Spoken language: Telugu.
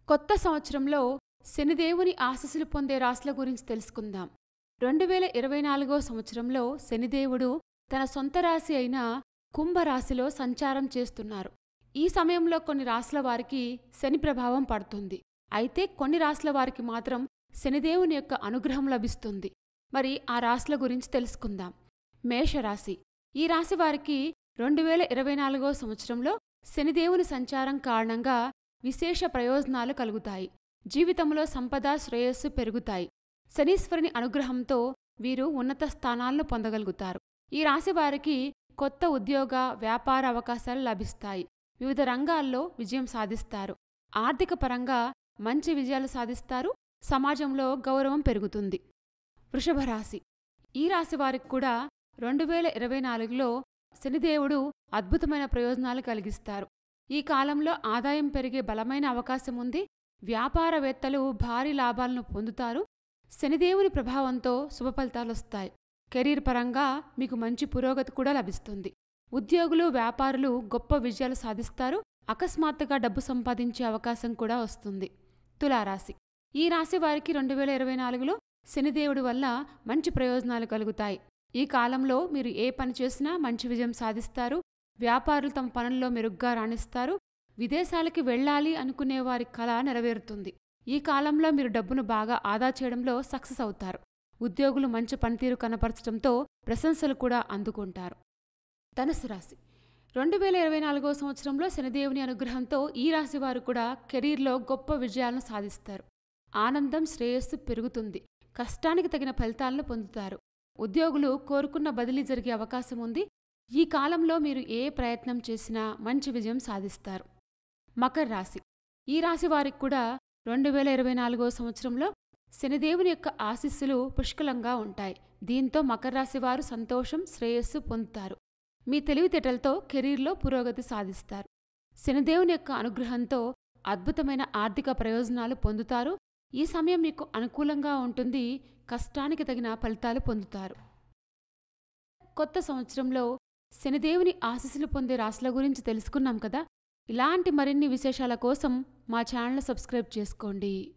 కొత్త సంవత్సరంలో శనిదేవుని ఆశీస్సులు పొందే రాశుల గురించి తెలుసుకుందాం. 2024 సంవత్సరంలో శనిదేవుడు తన సొంత రాశి అయిన కుంభరాశిలో సంచారం చేస్తున్నారు. ఈ సమయంలో కొన్ని రాశుల వారికి శని ప్రభావం పడుతుంది. అయితే కొన్ని రాశుల వారికి మాత్రం శనిదేవుని యొక్క అనుగ్రహం లభిస్తుంది. మరి ఆ రాశుల గురించి తెలుసుకుందాం. మేషరాశి. ఈ రాశి వారికి 2024 సంవత్సరంలో శనిదేవుని సంచారం కారణంగా విశేష ప్రయోజనాలు కలుగుతాయి. జీవితంలో సంపద, శ్రేయస్సు పెరుగుతాయి. శనీశ్వరుని అనుగ్రహంతో వీరు ఉన్నత స్థానాలను పొందగలుగుతారు. ఈ రాశి వారికి కొత్త ఉద్యోగ, వ్యాపార అవకాశాలు లభిస్తాయి. వివిధ రంగాల్లో విజయం సాధిస్తారు. ఆర్థిక పరంగా మంచి విజయాలు సాధిస్తారు. సమాజంలో గౌరవం పెరుగుతుంది. వృషభరాశి. ఈ రాశి వారికి కూడా 2024లో శనిదేవుడు అద్భుతమైన ప్రయోజనాలు కలిగిస్తారు. ఈ కాలంలో ఆదాయం పెరిగే బలమైన అవకాశం ఉంది. వ్యాపారవేత్తలు భారీ లాభాలను పొందుతారు. శనిదేవుని ప్రభావంతో శుభ ఫలితాలొస్తాయి. కెరీర్ పరంగా మీకు మంచి పురోగతి కూడా లభిస్తుంది. ఉద్యోగులు, వ్యాపారులు గొప్ప విజయాలు సాధిస్తారు. అకస్మాత్తుగా డబ్బు సంపాదించే అవకాశం కూడా వస్తుంది. తులారాశి. ఈ రాశి వారికి 2024లో శనిదేవుడి వల్ల మంచి ప్రయోజనాలు కలుగుతాయి. ఈ కాలంలో మీరు ఏ పని చేసినా మంచి విజయం సాధిస్తారు. వ్యాపారులు తమ పనుల్లో మెరుగ్గా రాణిస్తారు. విదేశాలకి వెళ్లాలి అనుకునే వారి కల నెరవేరుతుంది. ఈ కాలంలో మీరు డబ్బును బాగా ఆదా చేయడంలో సక్సెస్ అవుతారు. ఉద్యోగులు మంచి పనితీరు కనపరచడంతో ప్రశంసలు కూడా అందుకుంటారు. ధనుసు రాశి. 2024 సంవత్సరంలో శనిదేవుని అనుగ్రహంతో ఈ రాశి వారు కూడా కెరీర్లో గొప్ప విజయాలను సాధిస్తారు. ఆనందం, శ్రేయస్సు పెరుగుతుంది. కష్టానికి తగిన ఫలితాలను పొందుతారు. ఉద్యోగులు కోరుకున్న బదిలీ జరిగే అవకాశం ఉంది. ఈ కాలంలో మీరు ఏ ప్రయత్నం చేసినా మంచి విజయం సాధిస్తారు. మకర రాశి. ఈ రాశి వారికి కూడా 2024 సంవత్సరంలో శనిదేవుని యొక్క ఆశీస్సులు పుష్కలంగా ఉంటాయి. దీంతో మకర రాశి వారు సంతోషం, శ్రేయస్సు పొందుతారు. మీ తెలివితేటలతో కెరీర్లో పురోగతి సాధిస్తారు. శనిదేవుని యొక్క అనుగ్రహంతో అద్భుతమైన ఆర్థిక ప్రయోజనాలు పొందుతారు. ఈ సమయం మీకు అనుకూలంగా ఉంటుంది. కష్టానికి తగిన ఫలితాలు పొందుతారు. కొత్త సంవత్సరంలో శనిదేవుని ఆశీస్సులు పొందే రాశుల గురించి తెలుసుకున్నాం కదా. ఇలాంటి మరిన్ని విశేషాల కోసం మా ఛానల్ సబ్స్క్రైబ్ చేసుకోండి.